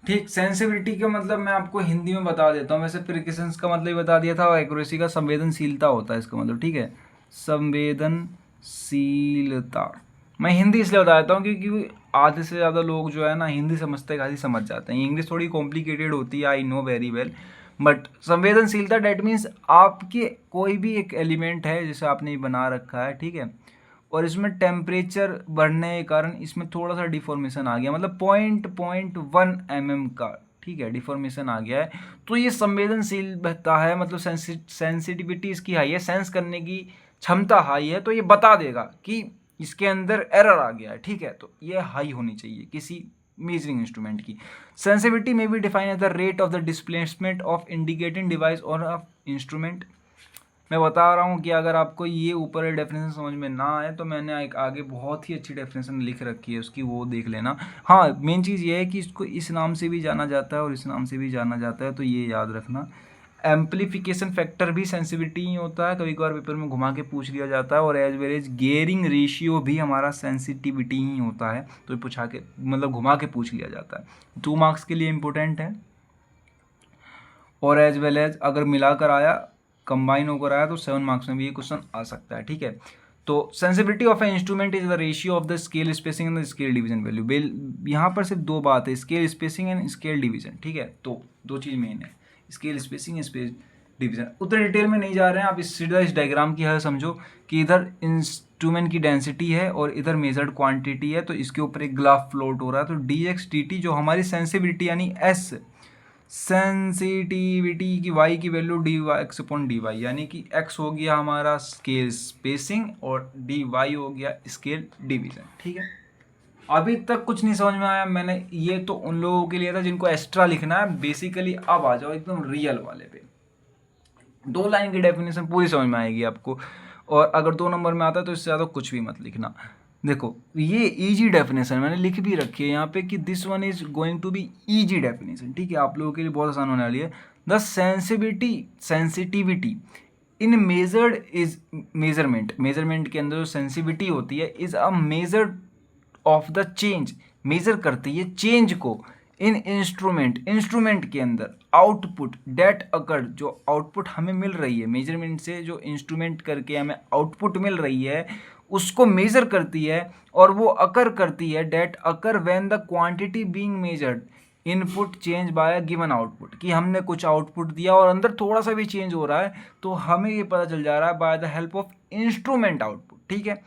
ठीक। सेंसिटिविटी का मतलब मैं आपको हिंदी में बता देता हूँ, वैसे प्रिकॉशंस का मतलब ही बता दिया था, और एक्यूरेसी का संवेदनशीलता होता है इसका मतलब, ठीक है, संवेदनशीलता। मैं हिंदी इसलिए बता देता हूँ क्योंकि आधे से ज़्यादा लोग जो है ना हिंदी समझते खाली समझ जाते हैं, इंग्लिश थोड़ी कॉम्प्लिकेटेड होती है, I know very well, but संवेदनशीलता डेट मीन्स आपके कोई भी एक एलिमेंट है जैसे आपने बना रखा है, ठीक है, और इसमें टेम्परेचर बढ़ने के कारण इसमें थोड़ा सा डिफॉर्मेशन आ गया, मतलब 0.1 mm का, ठीक है, डिफॉर्मेशन आ गया है, तो ये संवेदनशील बता है, मतलब सेंसिटिविटी इसकी हाई है, सेंस करने की क्षमता हाई है, तो ये बता देगा कि इसके अंदर एरर आ गया है, ठीक है, तो ये हाई होनी चाहिए किसी मेजरिंग इंस्ट्रूमेंट की। सेंसिटिविटी में भी define as the rate of the displacement of indicating device और ऑफ इंस्ट्रूमेंट। मैं बता रहा हूँ कि अगर आपको ये ऊपर वाली डेफिनेशन समझ में ना आए तो मैंने एक आगे बहुत ही अच्छी डेफिनेशन लिख रखी है उसकी, वो देख लेना। हाँ, मेन चीज़ ये है कि इसको इस नाम से भी जाना जाता है और इस नाम से भी जाना जाता है, तो ये याद रखना। एम्पलीफिकेशन फैक्टर भी सेंसिटिविटी ही होता है, कभी कभार पेपर में घुमा के पूछ लिया जाता है, और as well as gearing ratio भी हमारा सेंसिटिविटी ही होता है, तो पूछा के मतलब घुमा के पूछ लिया जाता है, 2 मार्क्स के लिए इंपॉर्टेंट है। और एज वेल एज अगर मिलाकर आया, कंबाइन होकर आया, तो 7 मार्क्स में भी ये क्वेश्चन आ सकता है, ठीक है। तो sensitivity of A instrument is the ratio of the scale spacing and the scale division value. यहाँ पर सिर्फ 2 बात है, scale spacing and scale division, ठीक है। तो 2 चीज़ मेन है, स्केल स्पेसिंग, स्पेस डिवीजन। उतना डिटेल में नहीं जा रहे हैं, आप सीधा इस डायग्राम की है समझो कि इधर इंस्ट्रूमेंट की डेंसिटी है और इधर मेजर्ड क्वांटिटी है, तो इसके ऊपर एक ग्राफ फ्लोट हो रहा है। तो dx/dt जो हमारी सेंसिटिविटी यानी s सेंसिटिविटी की y की वैल्यू dy/dy, यानी कि x हो गया हमारा स्केल स्पेसिंग और dy हो गया स्केल डिवीजन, ठीक है। अभी तक कुछ नहीं समझ में आया, मैंने ये तो उन लोगों के लिए था जिनको एक्स्ट्रा लिखना है बेसिकली। अब आ जाओ एकदम रियल वाले पे, 2 लाइन की डेफिनेशन पूरी समझ में आएगी आपको, और अगर 2 नंबर में आता है तो इससे ज़्यादा कुछ भी मत लिखना। देखो ये इजी डेफिनेशन मैंने लिख भी रखी है यहाँ पे कि this one is going to be easy definition, ठीक है, आप लोगों के लिए बहुत आसान होने वाली है। The sensitivity in measured is measurement के अंदर जो सेंसिटिविटी होती है is a measure of the change, measure करती है चेंज को इन इंस्ट्रूमेंट के अंदर आउटपुट डेट अकर, जो आउटपुट हमें मिल रही है मेजरमेंट से, जो इंस्ट्रूमेंट करके हमें आउटपुट मिल रही है उसको मेजर करती है, और वो अकर करती है that occur when the quantity being measured input change by given output, कि हमने कुछ आउटपुट दिया और अंदर थोड़ा सा भी चेंज हो रहा है तो हमें ये पता चल जा रहा है by the help of instrument output, ठीक है।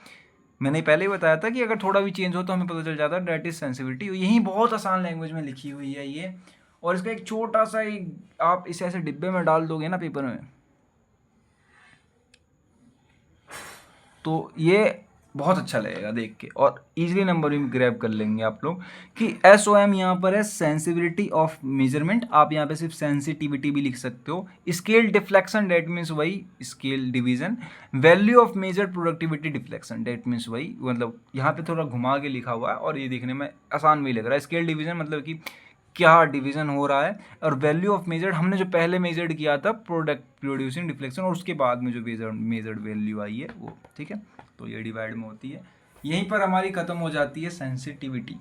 मैंने पहले ही बताया था कि अगर थोड़ा भी चेंज हो तो हमें पता चल जाता है डेट इज सेंसिटिविटी। यही बहुत आसान लैंग्वेज में लिखी हुई है ये, और इसका एक छोटा सा ही आप इसे ऐसे डिब्बे में डाल दोगे ना पेपर में, तो ये बहुत अच्छा लगेगा देख के, और इजीली नंबर भी ग्रैब कर लेंगे आप लोग कि SOM यहाँ पर है सेंसिटिविटी ऑफ मेजरमेंट। आप यहाँ पे सिर्फ सेंसिटिविटी भी लिख सकते हो। स्केल डिफ्लेक्शन डेट मीन्स वही scale division. Value of measure productivity deflection that means वही, मतलब यहाँ पे थोड़ा घुमा के लिखा हुआ है और ये देखने में आसान भी लग रहा है। स्केल डिवीजन मतलब कि क्या डिवीजन हो रहा है, और वैल्यू ऑफ मेजर्ड हमने जो पहले मेजर्ड किया था प्रोडक्ट प्रोड्यूसिंग डिफ्लेक्शन, और उसके बाद में जो मेजर्ड वैल्यू आई है वो, ठीक है। तो ये डिवाइड में होती है, यहीं पर हमारी खत्म हो जाती है सेंसिटिविटी।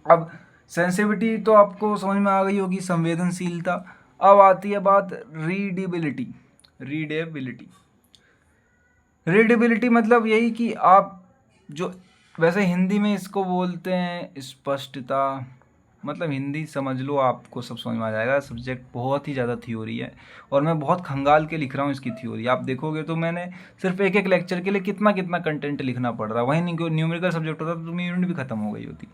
अब सेंसिटिविटी तो आपको समझ में आ गई होगी, संवेदनशीलता। अब आती है बात रीडेबिलिटी। रीडेबिलिटी मतलब यही कि आप जो, वैसे हिंदी में इसको बोलते हैं स्पष्टता, मतलब हिंदी समझ लो आपको सब समझ में आ जाएगा। सब्जेक्ट बहुत ही ज़्यादा थ्योरी है और मैं बहुत खंगाल के लिख रहा हूँ इसकी थ्योरी। आप देखोगे तो मैंने सिर्फ एक लेक्चर के लिए कितना कंटेंट लिखना पड़ रहा है। वहीं न्यूमेरिकल सब्जेक्ट होता तो यूनिट भी खत्म हो गई होती।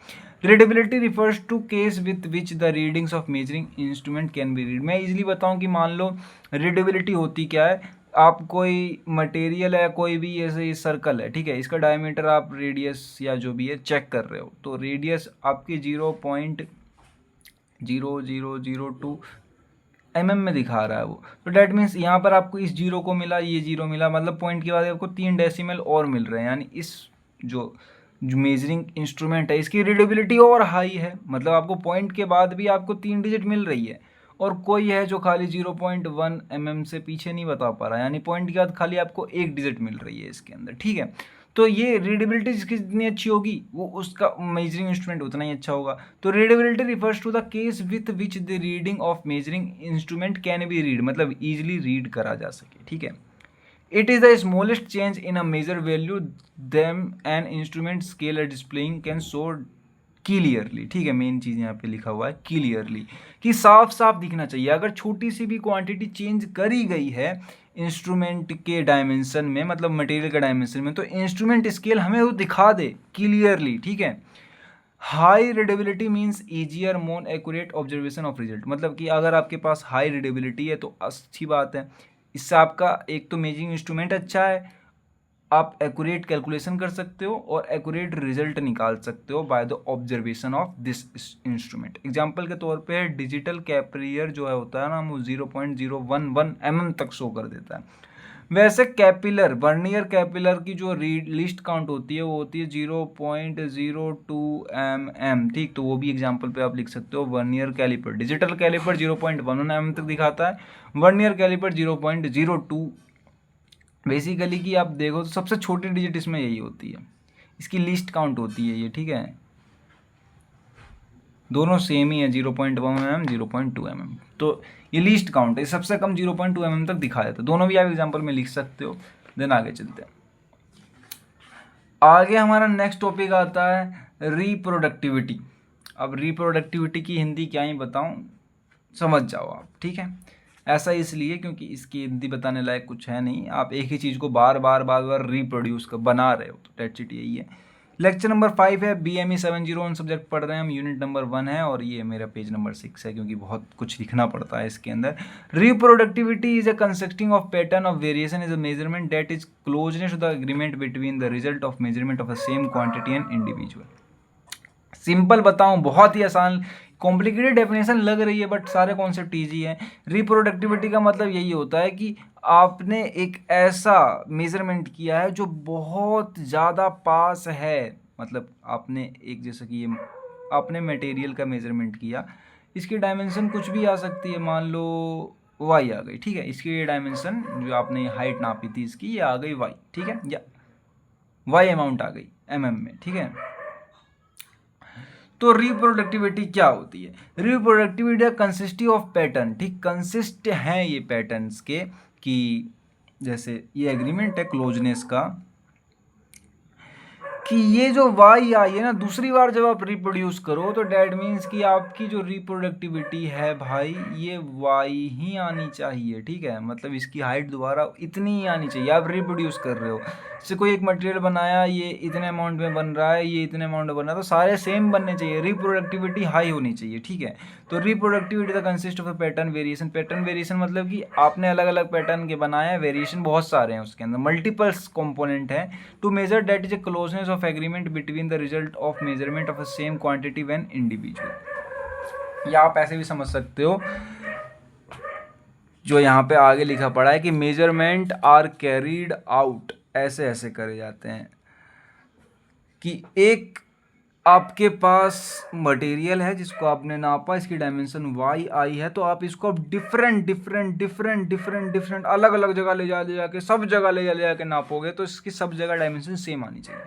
Readability refers to case with which the readings of measuring instrument can be read. मैं इजीली बताऊँ कि मान लो रीडेबिलिटी होती क्या है। आप कोई मटेरियल है, कोई भी ऐसे सर्कल है, ठीक है, इसका डायमीटर आप रेडियस या जो भी है चेक कर रहे हो, तो रेडियस आपकी 0.0002 mm में दिखा रहा है वो, तो डैट मीन्स यहाँ पर आपको इस जीरो को मिला, ये जीरो मिला, मतलब पॉइंट के बाद आपको 3 डेसिमल और मिल रहे हैं, यानी इस जो मेजरिंग इंस्ट्रूमेंट है इसकी रीडेबिलिटी और हाई है, मतलब आपको पॉइंट के बाद भी आपको 3 डिजिट मिल रही है। और कोई है जो खाली 0.1 mm से पीछे नहीं बता पा रहा है, यानी पॉइंट के बाद खाली आपको 1 डिजिट मिल रही है इसके अंदर, ठीक है। तो ये रीडेबिलिटी जिसकी जितनी अच्छी होगी वो उसका मेजरिंग इंस्ट्रूमेंट उतना ही अच्छा होगा। तो readability refers to the case with which the reading of measuring instrument can be read, मतलब इजीली रीड करा जा सके, ठीक है। It is the smallest change in a measure value than an instrument scale displaying can show clearly, ठीक है। Main चीज़ यहाँ पे लिखा हुआ है क्लियरली, कि साफ साफ दिखना चाहिए। अगर छोटी सी भी क्वांटिटी चेंज करी गई है इंस्ट्रूमेंट के डायमेंशन में, मतलब मटेरियल के डायमेंशन में, तो इंस्ट्रूमेंट स्केल हमें वो दिखा दे क्लियरली, ठीक है। High readability means easier more accurate observation of result, मतलब कि अगर आपके पास हाई रीडेबिलिटी है तो अच्छी बात है, इससे आपका एक तो मेजरिंग इंस्ट्रूमेंट अच्छा है आप एक्यूरेट कैलकुलेशन कर सकते हो और एक्यूरेट रिजल्ट निकाल सकते हो by the observation of this instrument. Example के तौर पे डिजिटल कैपिलर जो है होता है ना, वो 0.011 mm तक शो कर देता है। वैसे कैपिलर वर्नियर कैपिलर की जो लिस्ट काउंट होती है वो होती है 0.02 mm, ठीक। तो वो भी एग्जांपल पे आप लिख सकते हो। Vernier caliper, digital caliper 0.11 mm तक दिखाता है, वर्नियर कैलिपर 0.02। बेसिकली कि आप देखो तो सबसे छोटी डिजिट इसमें यही होती है, इसकी लिस्ट काउंट होती है ये, ठीक है। दोनों सेम ही है, 0.1 mm 0.2 mm। तो ये लीस्ट काउंट है, सबसे कम 0.2 mm तक दिखा देता है। दोनों भी आप एग्जांपल में लिख सकते हो। देन आगे चलते हैं। आगे हमारा नेक्स्ट टॉपिक आता है रिप्रोडक्टिविटी। अब रिप्रोडक्टिविटी की हिंदी क्या ही बताऊं, समझ जाओ आप, ठीक है। ऐसा इसलिए क्योंकि इसकी हिंदी बताने लायक कुछ है नहीं, आप एक ही चीज़ को बार बार रिप्रोड्यूस कर बना रहे हो, तो डेट्स इट, यही है। लेक्चर नंबर 5 है, BME 701 सब्जेक्ट पढ़ रहे हैं हम, यूनिट नंबर 1 है और ये मेरा पेज नंबर 6 है क्योंकि बहुत कुछ लिखना पड़ता है इसके अंदर। Reproductivity is a consisting of pattern of variation is a measurement that is closeness to the agreement between the result of measurement of the same quantity and individual. Simple बताऊं, बहुत ही आसान, कॉम्प्लिकेटेड डेफिनेशन लग रही है but सारे concept easy हैं। रिप्रोडक्टिविटी का मतलब यही होता है कि आपने एक ऐसा मेजरमेंट किया है जो बहुत ज़्यादा पास है, मतलब आपने एक, जैसे कि ये आपने मटेरियल का मेजरमेंट किया, इसकी डायमेंशन कुछ भी आ सकती है, मान लो वाई आ गई, ठीक है। इसकी ये डायमेंशन जो आपने हाइट नापी थी इसकी, ये आ गई वाई, ठीक है, या वाई अमाउंट आ गई mm में, ठीक है। तो रिप्रोडक्टिविटी क्या होती है? रिप्रोडक्टिविटी कंसिस्टिंग ऑफ पैटर्न, ठीक, कंसिस्ट हैं ये पैटर्न्स के, कि जैसे ये एग्रीमेंट है क्लोजनेस का कि ये जो वाई आई है ना, दूसरी बार जब आप रिप्रोड्यूस करो तो डैट मीन्स कि आपकी जो रिप्रोडक्टिविटी है भाई, ये वाई ही आनी चाहिए, ठीक है। मतलब इसकी हाइट दोबारा इतनी ही आनी चाहिए। आप रिप्रोड्यूस कर रहे हो, जैसे कोई एक मटेरियल बनाया, ये इतने अमाउंट में बन रहा है, ये इतने अमाउंट में बन रहा है, तो सारे सेम बनने चाहिए, रिप्रोडक्टिविटी हाई होनी चाहिए, ठीक है। तो reproductivity the consist of a pattern variation. Pattern variation मतलब कि आपने अलग अलग पैटर्न के बनाए, वेरिएशन बहुत सारे हैं उसके अंदर, मल्टीपल्स कंपोनेंट हैं। To measure that is a closeness of agreement between the result of measurement of a same quantity when individual. या आप ऐसे भी समझ सकते हो, जो यहाँ पे आगे लिखा पड़ा है कि मेजरमेंट आर कैरीड आउट, ऐसे ऐसे करे जाते हैं कि एक आपके पास मटेरियल है जिसको आपने नापा, इसकी डायमेंशन वाई आई है, तो आप इसको डिफरेंट अलग अलग जगह ले जाके सब जगह ले जाके नापोगे तो इसकी सब जगह डायमेंशन सेम आनी चाहिए।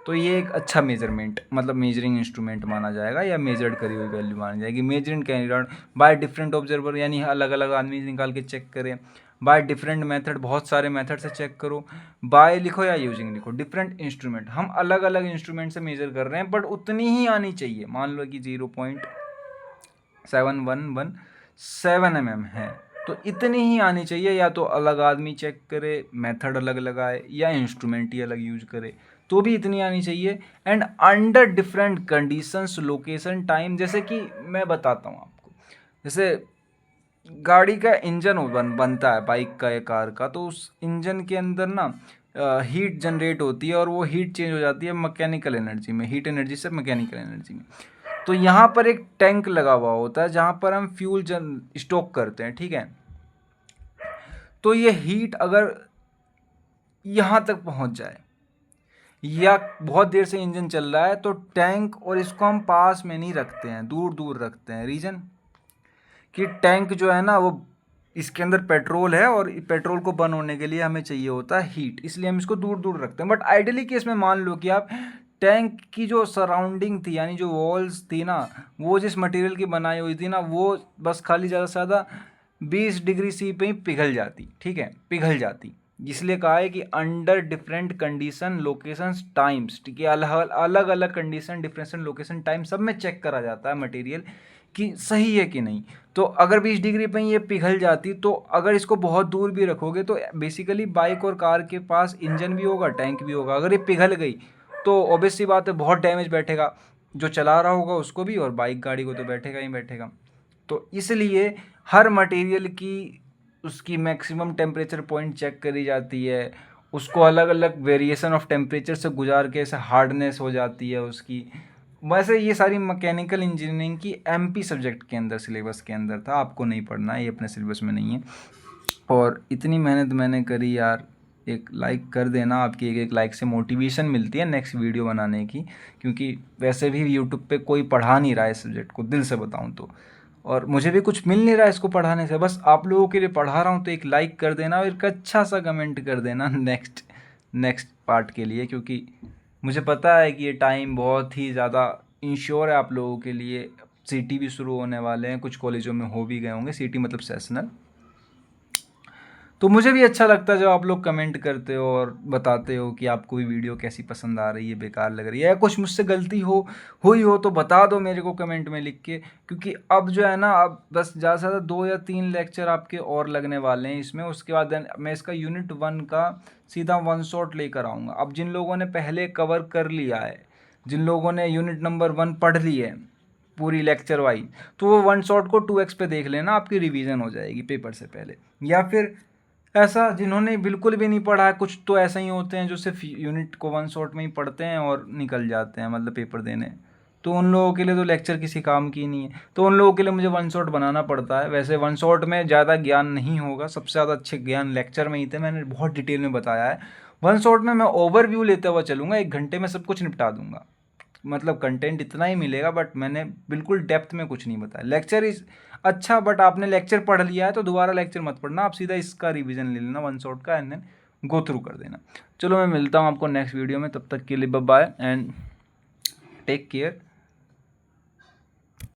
तो ये एक अच्छा मेजरमेंट, मतलब मेजरिंग इंस्ट्रूमेंट माना जाएगा, या मेजर्ड करी हुई वैल्यू मानी जाएगी। Measuring carried out by different observer, यानी अलग अलग आदमी निकाल के चेक करें। बाय डिफरेंट मेथड, बहुत सारे मेथड से चेक करो। बाय लिखो या यूजिंग लिखो, डिफरेंट इंस्ट्रूमेंट, हम अलग अलग इंस्ट्रूमेंट से मेजर कर रहे हैं बट उतनी ही आनी चाहिए। मान लो कि 0.7117 mm है, तो इतनी ही आनी चाहिए। या तो अलग आदमी चेक करे, मेथड अलग लगाए, या इंस्ट्रूमेंट ही अलग यूज करे, तो भी इतनी आनी चाहिए। And under different conditions, location, time. जैसे कि मैं बताता हूँ आपको, जैसे गाड़ी का इंजन बनता है, बाइक का या कार का, तो उस इंजन के अंदर ना हीट जनरेट होती है और वो हीट चेंज हो जाती है मैकेनिकल एनर्जी में, हीट एनर्जी से मैकेनिकल एनर्जी में। तो यहाँ पर एक टैंक लगा हुआ होता है जहाँ पर हम फ्यूल स्टॉक करते हैं, ठीक है। तो ये हीट अगर यहाँ तक पहुँच जाए, या बहुत देर से इंजन चल रहा है, तो टैंक और इसको हम पास में नहीं रखते हैं, दूर दूर रखते हैं। रीज़न कि टैंक जो है ना, वो इसके अंदर पेट्रोल है और पेट्रोल को बर्न होने के लिए हमें चाहिए होता है हीट, इसलिए हम इसको दूर दूर रखते हैं। बट आइडियली केस में मान लो कि आप टैंक की जो सराउंडिंग थी, यानी जो वॉल्स थी ना, वो जिस मटेरियल की बनाई हुई थी ना, वो बस खाली ज़्यादा से ज़्यादा 20 डिग्री सी पे ही पिघल जाती, ठीक है, पिघल जाती। इसलिए कहा है कि under different condition, locations, times, ठीक है, अलग अलग कंडीशन, डिफरेंशन, लोकेशन, टाइम, सब में चेक करा जाता है मटेरियल कि सही है कि नहीं। तो अगर 20 डिग्री पे ये पिघल जाती, तो अगर इसको बहुत दूर भी रखोगे तो बेसिकली बाइक और कार के पास इंजन भी होगा, टैंक भी होगा, अगर ये पिघल गई तो ऑब्वियस सी बात है बहुत डैमेज बैठेगा, जो चला रहा होगा उसको भी, और बाइक गाड़ी को तो बैठेगा ही बैठेगा। तो इसलिए हर मटेरियल की उसकी मैक्सिमम टेम्परेचर पॉइंट चेक करी जाती है, उसको अलग अलग वेरिएशन ऑफ टेम्परेचर से गुजार के ऐसे हार्डनेस हो जाती है उसकी। वैसे ये सारी मैकेनिकल इंजीनियरिंग की एमपी सब्जेक्ट के अंदर सिलेबस के अंदर था, आपको नहीं पढ़ना है, ये अपने सिलेबस में नहीं है। और इतनी मेहनत मैंने करी यार, एक लाइक कर देना, आपकी एक एक लाइक से मोटिवेशन मिलती है नेक्स्ट वीडियो बनाने की, क्योंकि वैसे भी यूट्यूब पे कोई पढ़ा नहीं रहा है इस सब्जेक्ट को, दिल से बताऊं तो, और मुझे भी कुछ मिल नहीं रहा है इसको पढ़ाने से, बस आप लोगों के लिए पढ़ा रहा हूँ। तो एक लाइक कर देना और एक अच्छा सा कमेंट कर देना नेक्स्ट पार्ट के लिए, क्योंकि मुझे पता है कि ये टाइम बहुत ही ज़्यादा इंश्योर है आप लोगों के लिए। सीटी भी शुरू होने वाले हैं, कुछ कॉलेजों में हो भी गए होंगे, सीटी मतलब सेशनल। तो मुझे भी अच्छा लगता है जब आप लोग कमेंट करते हो और बताते हो कि आपको भी वीडियो कैसी पसंद आ रही है, बेकार लग रही है, या कुछ मुझसे गलती हुई हो तो बता दो मेरे को कमेंट में लिख के। क्योंकि अब जो है ना, अब बस ज़्यादा से ज़्यादा 2 या 3 लेक्चर आपके और लगने वाले हैं इसमें। उसके बाद मैं इसका यूनिट 1 का सीधा वन शॉट लेकर आऊँगा। अब जिन लोगों ने पहले कवर कर लिया है, जिन लोगों ने यूनिट नंबर 1 पढ़ ली है पूरी लेक्चर वाइज, तो वो वन शॉट को 2x पे देख लेना, आपकी रिवीजन हो जाएगी पेपर से पहले। या फिर ऐसा जिन्होंने बिल्कुल भी नहीं पढ़ा है, कुछ तो ऐसा ही होते हैं जो सिर्फ यूनिट को वन शॉट में ही पढ़ते हैं और निकल जाते हैं मतलब पेपर देने, तो उन लोगों के लिए तो लेक्चर किसी काम की नहीं है। तो उन लोगों के लिए मुझे वन शॉट बनाना पड़ता है। वैसे वन शॉट में ज़्यादा ज्ञान नहीं होगा, सबसे ज़्यादा अच्छे ज्ञान लेक्चर में ही थे, मैंने बहुत डिटेल में बताया है। वन शॉट में मैं ओवरव्यू लेते हुए चलूँगा, 1 घंटे में सब कुछ निपटा दूंगा, मतलब कंटेंट इतना ही मिलेगा, बट मैंने बिल्कुल डेप्थ में कुछ नहीं बताया। लेक्चर इज अच्छा, बट आपने लेक्चर पढ़ लिया है तो दोबारा लेक्चर मत पढ़ना, आप सीधा इसका रिवीजन ले लेना वन शॉट का, एंड देन गो थ्रू कर देना। चलो मैं मिलता हूँ आपको नेक्स्ट वीडियो में, तब तक के लिए bye bye and take care.